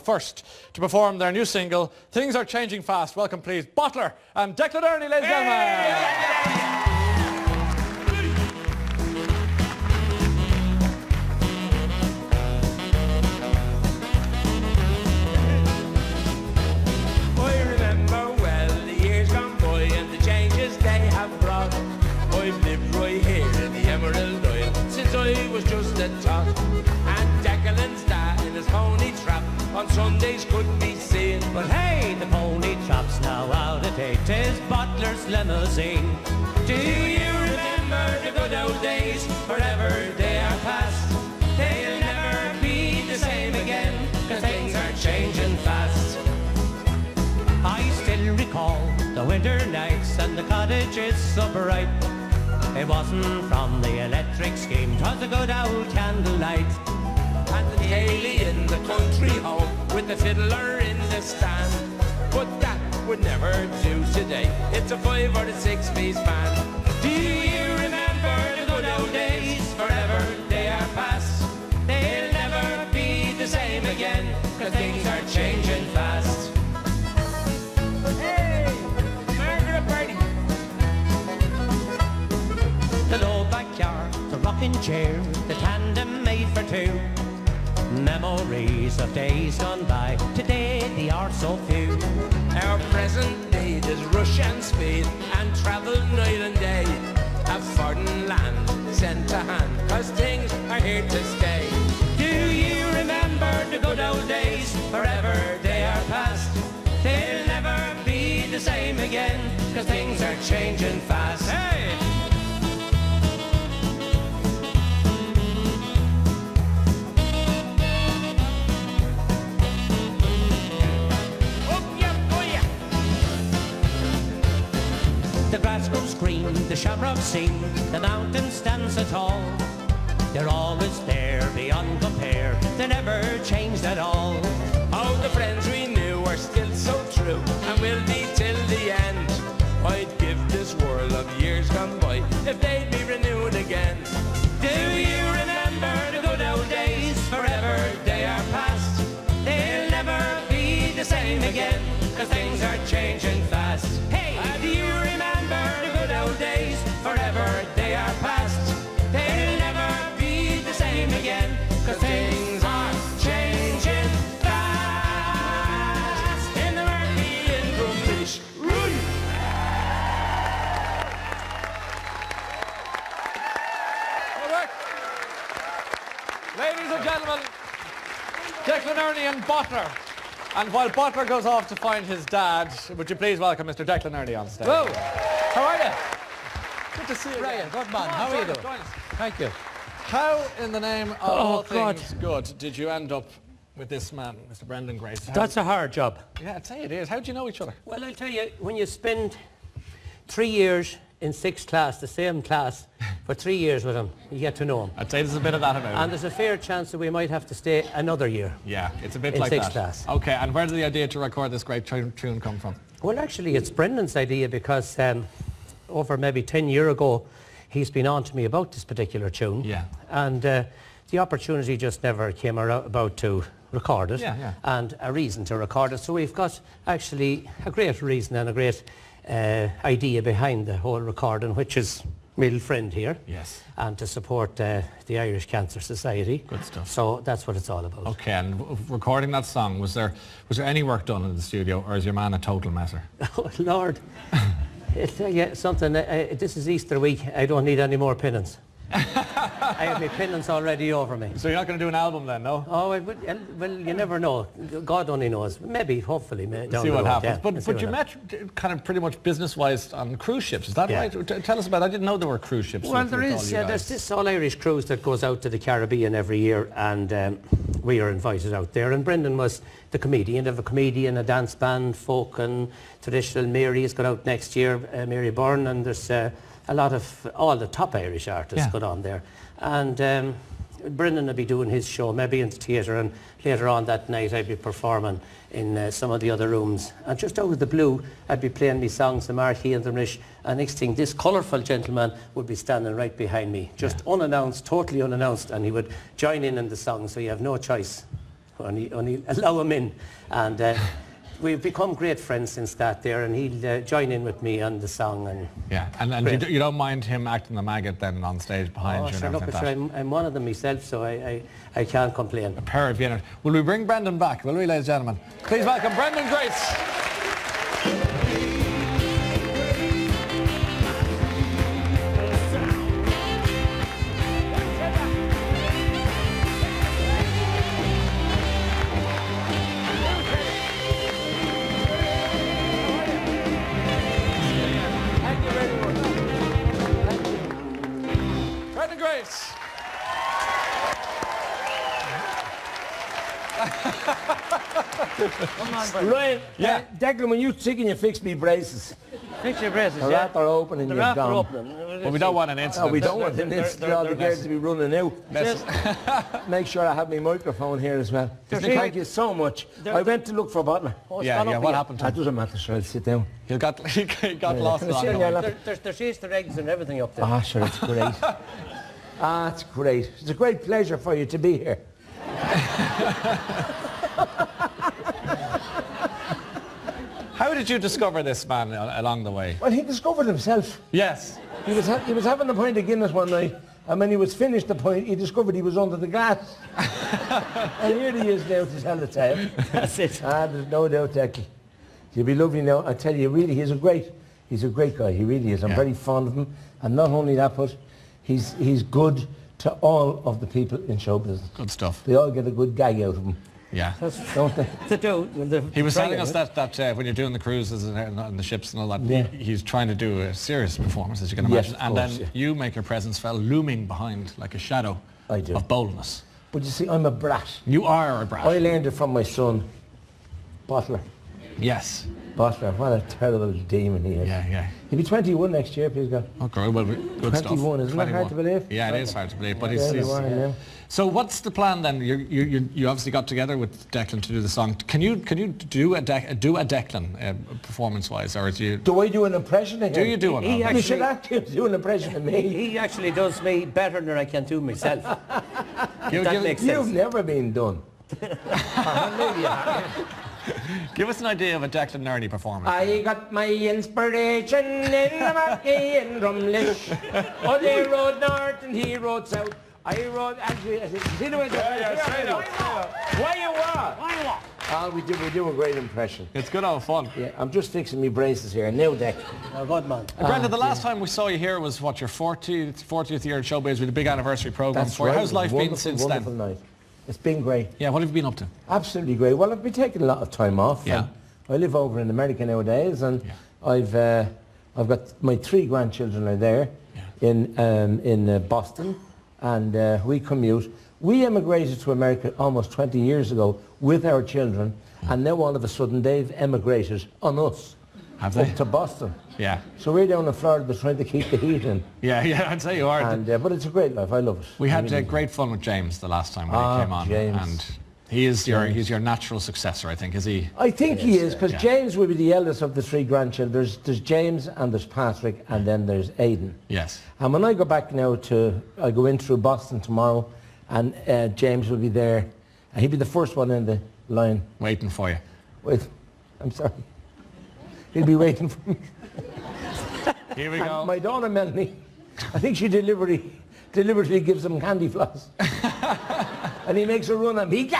first, to perform their new single, Things Are Changing Fast. Welcome, please, Bottler and Declan Nerney, ladies and gentlemen. I've lived right here in the Emerald Isle since I was just a tot. And Declan's dad in his pony trap on Sundays couldn't be seen. But hey, the pony trap's now out of date. 'Tis Bottler's limousine. Do you remember the good old days? Forever they are past. They'll never be the same again, 'cause things are changing fast. I still recall the winter nights and the cottages so bright. It wasn't from the electric scheme, 'twas a good old candlelight. And the Haley in the country home with the fiddler in the stand. But that would never do today. It's a 5 or a 6 piece band. Do you remember the good old days? Forever they are past. They'll never be the same again, 'cause things are changing fast. The low backyard, the rocking chair, the tandem made for two. Memories of days gone by, today they are so few. Our present need is rush and speed and travel night and day. A foreign land sent to hand, 'cause things are here to stay. Do you remember the good old days? Forever they are past. They'll never be the same again, 'cause things are changing fast. Hey! The grass grows green, the shamrocks sing, the mountain stands so tall. They're always there, beyond compare, they never changed at all. Oh, the friends we knew are still so true, and will be till the end. I'd give this world of years gone by if they'd be renewed again. Do you remember the good old days? Forever they are past. They'll never be the same again, 'cause things are changing fast. Hey! Do you remember the good old days? Forever they are past. They'll never be the same again, 'cause things are changing fast. In the murky and Drumfish, run! Ladies and gentlemen, Declan Nerney and Bottler. And while Bottler goes off to find his dad, would you please welcome Mr. Declan Nerney on stage? Whoa! How are you? Good to see you. Brian, good man. How are you doing? Thank you. How, in the name of all God. things good, did you end up with this man, Mr. Brendan Grace? That's a hard job. Yeah, I'd say it is. How do you know each other? Well, I'll tell you, when you spend 3 years in 6th class, the same class, for 3 years with him, you get to know him. I'd say there's a bit of that about And there's a fair chance that we might have to stay another year. Yeah, it's a bit in like sixth that. class. Okay, and where did the idea to record this great tune come from? Well, actually, it's Brendan's idea because over maybe 10 years ago, he's been on to me about this particular tune. Yeah. And the opportunity just never came about to record it. Yeah, yeah. And a reason to record it. So we've got actually a great reason and a great idea behind the whole recording, which is my little friend here. Yes. And to support the Irish Cancer Society. Good stuff. So that's what it's all about. Okay, and recording that song, was there any work done in the studio, or is your man a total messer? Oh, Lord. Yeah, something. This is Easter week. I don't need any more penance. I have my penance already over me. So you're not going to do an album then, no? Oh, well, you never know. God only knows. Maybe, hopefully, down See the what road, happens. yeah. But you met kind of pretty much business-wise on cruise ships, is that Yeah. right? Tell us about it. I didn't know there were cruise ships. Well, with there all is. you guys. There's this all-Irish cruise that goes out to the Caribbean every year, and we are invited out there. And Brendan was the comedian. They have a comedian, a dance band, folk and traditional. Mary has got out next year, Mary Byrne, and there's a lot of all the top Irish artists got on there. And Brendan will be doing his show, maybe in the theatre, and later on that night I'd be performing in some of the other rooms. And just out of the blue, I'd be playing me songs, the Marquee and the Rish, and next thing, this colourful gentleman would be standing right behind me, just unannounced, totally unannounced, and he would join in the song, so you have no choice only allow him in. And we've become great friends since that there, and he'll join in with me on the song. And yeah, and you don't mind him acting the maggot then on stage behind you? Sure, and look, everything like that? I'm one of them myself, so I can't complain. A pair of Vienna. Will we bring Brendan back? Will we, ladies and gentlemen? Please welcome Brendan Grace. Brendan Grace. Ryan, Yeah. Declan, when you chicken, you fix me braces. Fix your braces, The wrap are open and The you're wrap are gone. open. Well, we don't want an No, incident. we don't want an instant all the girls to be running out. Make sure I have my microphone here as well. Thank you so much. I went to look for a butler. Yeah, what happened to That him? doesn't matter, sure, I'll sit down. He got lost Can I along sit the on way. your lap? There's Easter eggs and everything up there. Ah, sure, it's great. It's great. It's a great pleasure for you to be here. How did you discover this man along the way? Well, he discovered himself. Yes. He was having a pint of Guinness one night, and when he was finished the pint, he discovered he was under the glass. And here he is now to tell the tale. That's it. There's no doubt, Declan. He'll be lovely now. I tell you, really, he's a great guy. He really is. I'm Yeah. very fond of him. And not only that, but he's good to all of the people in show business. Good stuff. They all get a good gag out of him, Yeah. don't they? To do with the He was telling prayer, us that when you're doing the cruises and the ships and all that, Yeah. he's trying to do a serious performance, as you can Yes, imagine. of And course, then yeah. you make your presence felt looming behind like a shadow I do. of boldness. But you see, I'm a brat. You are a brat. I learned it from my son, Bottler. Yes. Bottler, what a terrible demon he is. Yeah. He'll be 21 next year, please God. Okay, well, good 21, stuff. isn't that hard to believe? Yeah, it is hard to believe. But Yeah, he's you are now. So what's the plan then? You obviously got together with Declan to do the song. Can you do a Declan performance-wise, or do you? Do I do an impression of him? Do you do one? He You actually- should actually do an impression of me. He actually does me better than I can do myself. Give, That give- makes You've sense. never been done. give us an idea of a Declan Nerney performance. I got my inspiration in the Mackey in Drumlish. Oh, they rode north and he rode south. I rode actually. See the way straight up. Why you what? We do a great impression. It's good old fun. Yeah, I'm just fixing me braces here. Now, Deck. Oh, good man. Brenda, the last time we saw you here was what, your 40th year at Showbiz with a big anniversary programme for you. right. How's life been since wonderful then? Night. It's been great. Yeah, what have you been up to? Absolutely great. Well, I've been taking a lot of time off. Yeah. And I live over in America nowadays, and I've got my 3 grandchildren are there in Boston, and we commute. We emigrated to America almost 20 years ago with our children, and now all of a sudden they've emigrated on us. Have they? Up to Boston. Yeah. So we're down in Florida trying to keep the heat in. Yeah, I'd say you are. And, but it's a great life. I love it. We had Really. great fun with James the last time when he came on, James. and he's your natural successor, I think, is he? I think he is, because Yeah. James will be the eldest of the 3 grandchildren. There's James and there's Patrick, and then there's Aidan. Yes. And when I go back now I go in through Boston tomorrow, and James will be there, and he'll be the first one in the line. Waiting for you. Wait, I'm sorry. He'll be waiting for me. Here we And go. my daughter Melanie, I think she deliberately gives him candy floss. And he makes a run at me.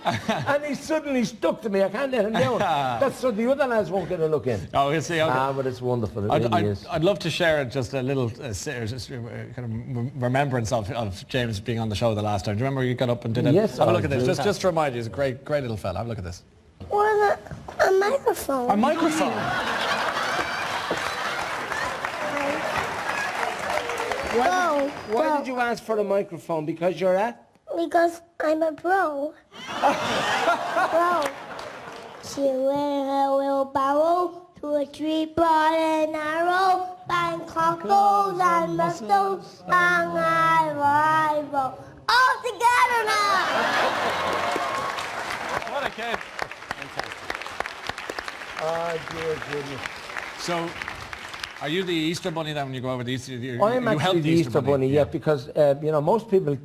And he's suddenly stuck to me. I can't let him down. That's so the other lads won't get a look in. Oh, we'll see. Okay. But it's wonderful. It really is. I'd love to share just a little kind of remembrance of James being on the show the last time. Do you remember you got up and did it? Yes, Have a I look at this. do. Just to remind you, he's a great little fella. Have a look at this. What a microphone. A microphone. Why did you ask for a microphone? Because you're at? Because I'm a bro. Bro. She went a wheelbarrow to a tree, brought an arrow, Bangkok gold and mussels, and I rival. All together now. What a kid. Oh, dear goodness. So, are you the Easter bunny then when you go over the Easter? I'm actually the Easter bunny, yeah, because, most people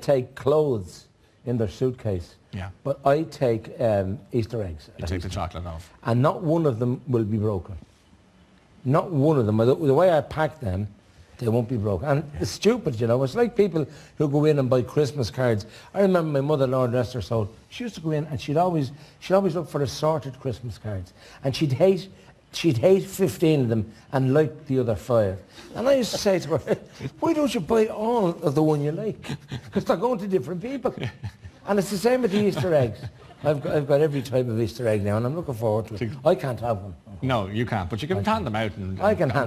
take clothes in their suitcase. Yeah. But I take Easter eggs. You take the chocolate off. And not one of them will be broken. Not one of them. The way I pack them, they won't be broken. And it's stupid, you know. It's like people who go in and buy Christmas cards. I remember my mother, Lord rest her soul, she used to go in and she'd always look for assorted Christmas cards. And she'd hate 15 of them and like the other 5. And I used to say to her, why don't you buy all of the one you like? Because they're going to different people. And it's the same with the Easter eggs. I've got every type of Easter egg now, and I'm looking forward to it. I can't have one. No, you can't, but you can hand them out and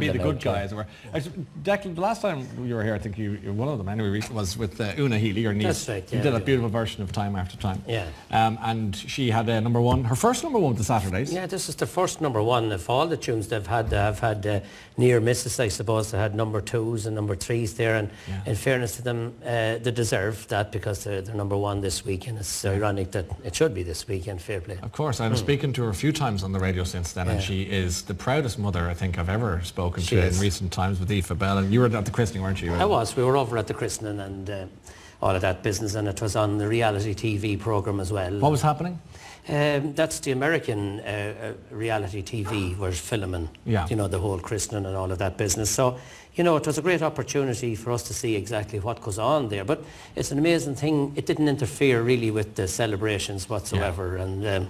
be the good guy, as it were. Declan, the last time you were here, I think you one of them anyway, was with Una Healy, your niece. That's right, yeah. You did a beautiful version of Time After Time. Yeah. And she had number 1, her first number 1 with the Saturdays. Yeah, this is the first number 1 of all the tunes they've had. They've had near misses, I suppose. They had number 2s and number 3s there, and in fairness to them, they deserve that because they're number 1 this week, and it's ironic that it should be this weekend. Fair play. Of course, I'm speaking to her a few times on the radio since then, and she is the proudest mother I think I've ever spoken to in recent times with Aoife Bell. And you were at the christening, weren't you? I was. We were over at the christening and all of that business, and it was on the reality TV programme as well. What was happening? That's the American reality TV was filming, you know, the whole christening and all of that business. So, you know, it was a great opportunity for us to see exactly what goes on there. But it's an amazing thing. It didn't interfere really with the celebrations whatsoever. And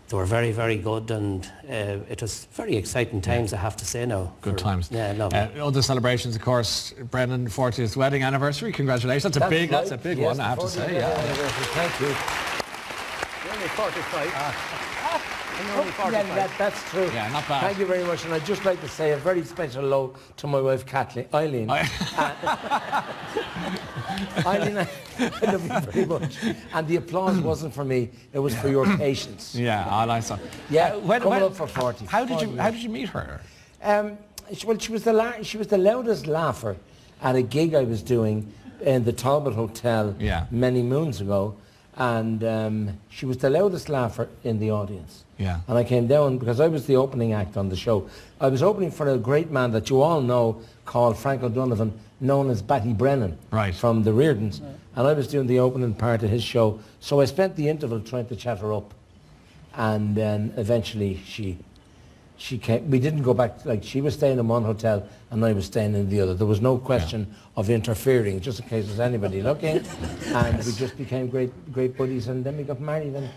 they were very, very good. And it was very exciting times, I have to say now. Good times. Yeah, lovely. Other celebrations, of course, Brendan, 40th wedding anniversary. Congratulations. That's a big one, I have to say. Thank you. You're only 45. That's true. Yeah, not bad. Thank you very much. And I'd just like to say a very special hello to my wife, Kathleen. Eileen. Eileen, I love you very much. And the applause wasn't for me, it was for your patience. Yeah, I saw. Yeah, coming up for 40. How did you meet her? Well, she was the loudest laugher at a gig I was doing in the Talbot Hotel many moons ago. And she was the loudest laugher in the audience. Yeah. And I came down because I was the opening act on the show. I was opening for a great man that you all know called Frank O'Donovan, known as Batty Brennan from the Reardons. Right. And I was doing the opening part of his show. So I spent the interval trying to chat her up. And then eventually she came. We didn't go back, like she was staying in one hotel and I was staying in the other. There was no question of interfering, just in case there's anybody looking. And we just became great buddies, and then we got married, and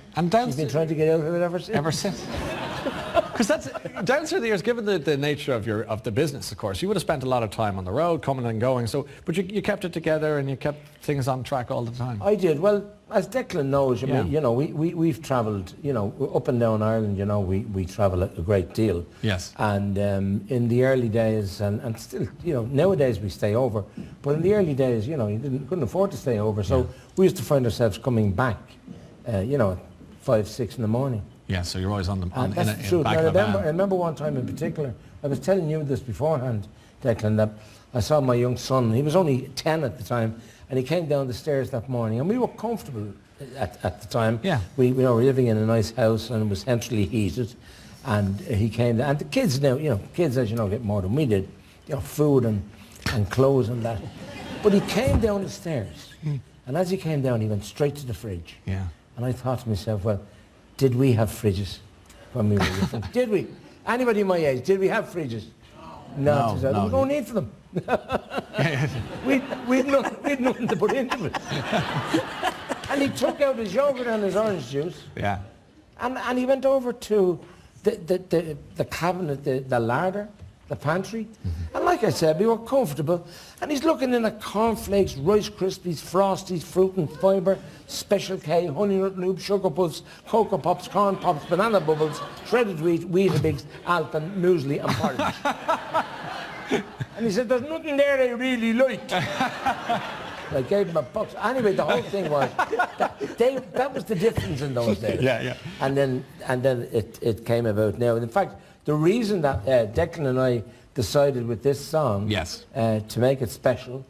she's been trying to get out of it ever since. Because that's down through the years, given the nature of the business, of course, you would have spent a lot of time on the road, coming and going. So, but you kept it together and you kept things on track all the time. I did. Well, as Declan knows, I mean, you know, we've travelled, you know, up and down Ireland. You know, we travel a great deal. Yes. And in the early days, and still, you know, nowadays we stay over, but in the early days, you know, you couldn't afford to stay over, so we used to find ourselves coming back, you know, at 5, 6 in the morning. Yeah, so you're always on the back of the van. I remember one time in particular, I was telling you this beforehand, Declan, that I saw my young son, he was only 10 at the time, and he came down the stairs that morning, and we were comfortable at the time. Yeah. We were living in a nice house, and it was centrally heated, and he came down, and the kids now, you know, kids, as you know, get more than we did, you know, food and clothes and that. But he came down the stairs, and as he came down, he went straight to the fridge. Yeah. And I thought to myself, well, did we have fridges when we were young? Did we? Anybody my age, did we have fridges? No. There was no need for them. we'd nothing to put into it. And he took out his yogurt and his orange juice. Yeah. And he went over to the cabinet, the larder, the pantry. And like I said, we were comfortable. And he's looking in at cornflakes, Rice Krispies, Frosties, Fruit and Fibre, Special K, Honey Nut Noob, Sugar Puffs, Cocoa Pops, Corn Pops, Banana Bubbles, Shredded Wheat, Weetabix, Alpen, Muesli and Porridge. And he said, there's nothing there I really liked. I gave him a box. Anyway, the whole thing was, that was the difference in those days. Yeah. And then it came about now. In fact, the reason that Declan and I decided with this song to make it special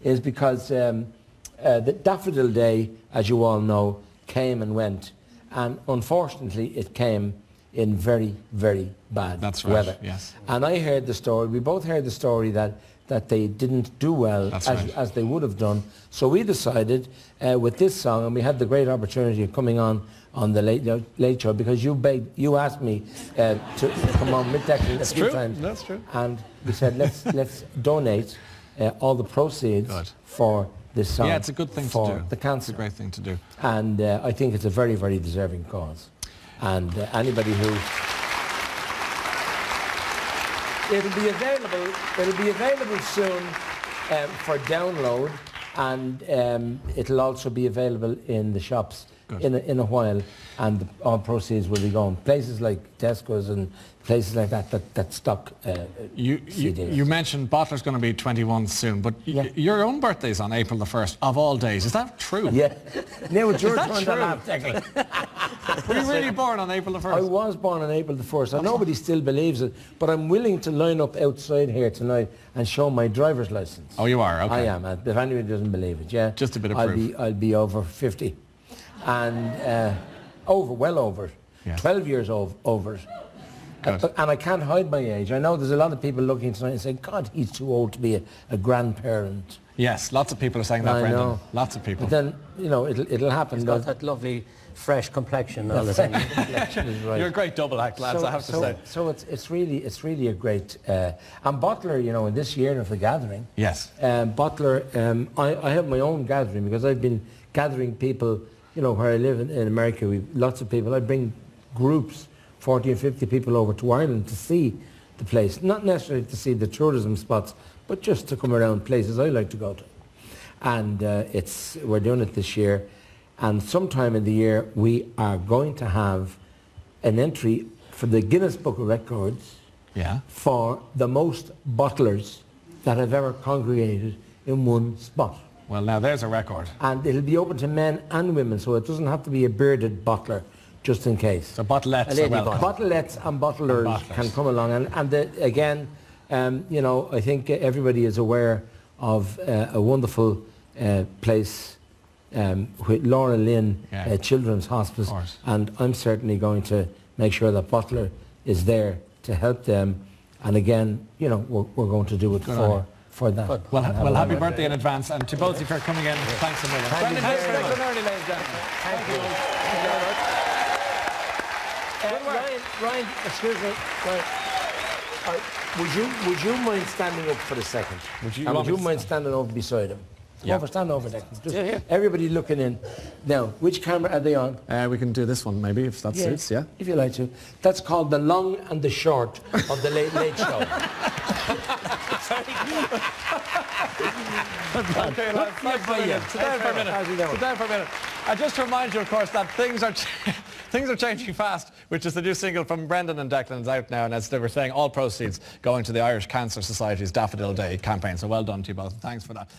is because the Daffodil Day, as you all know, came and went. And unfortunately, it came in very, very bad weather. Yes. And I heard the story, we both heard the story that that they didn't do well as they would have done. So we decided with this song, and we had the great opportunity of coming on the late show because you asked me to come on with Declan a few times. That's true. And we said let's donate all the proceeds for this song. Yeah, it's a good thing for to do. the cancer. It's a great thing to do. And I think it's a very, very deserving cause. And anybody who... It'll be available soon for download, and it'll also be available in the shops in a while, and all proceeds will be going places like Tesco's and places like that stock CDs. You mentioned Bottler's going to be 21 soon, but your own birthday's on April the 1st, of all days. Is that true? Yeah. Now it's your that turn to laugh, Declan. Were you really born on April the 1st? I was born on April the 1st, and nobody still believes it, but I'm willing to line up outside here tonight and show my driver's license. Oh, you are? Okay. I am. If anybody doesn't believe it, yeah. Just a bit of proof. I'll be over 50. And well over. Yes. 12 years over. And I can't hide my age. I know there's a lot of people looking tonight and saying, God, he's too old to be a grandparent. Yes, lots of people are saying that, I Brendan. know. Lots of people. But then, you know, it'll happen. He's got that lovely fresh complexion all the time. Right. You're a great double act, lads, I have to say. So it's really a great... and Bottler, you know, in this year of the gathering... Yes. Bottler, I have my own gathering because I've been gathering people, you know, where I live in America, we've lots of people. I bring groups, 40 and 50 people over to Ireland to see the place. Not necessarily to see the tourism spots, but just to come around places I like to go to. And we're doing it this year. And sometime in the year, we are going to have an entry for the Guinness Book of Records for the most bottlers that have ever congregated in one spot. Well, now there's a record. And it'll be open to men and women, so it doesn't have to be a bearded bottler, just in case. So bottlettes are welcome. Bottlettes and bottlers can come along. And again, you know, I think everybody is aware of a wonderful place with Laura Lynn Children's Hospice, and I'm certainly going to make sure that Bottler is there to help them. And again, you know, we're going to do it for that. Well, happy birthday in advance, and to both of you for coming in. Thanks a million. Brendan, thanks for Declan Nerney, ladies and gentlemen. Thank you. Ryan, excuse me. Would you mind standing up for a second? Would you mind standing over beside him? Stand over there. Everybody looking in. Now, which camera are they on? We can do this one maybe, if that suits, yeah? If you like to. That's called the long and the short of the Late Show. Okay, lads, thanks for a minute. Sit down for a minute. I just to remind you, of course, that things are changing fast, which is the new single from Brendan and Declan is out now, and as they were saying, all proceeds going to the Irish Cancer Society's Daffodil Day campaign. So well done to you both. Thanks for that.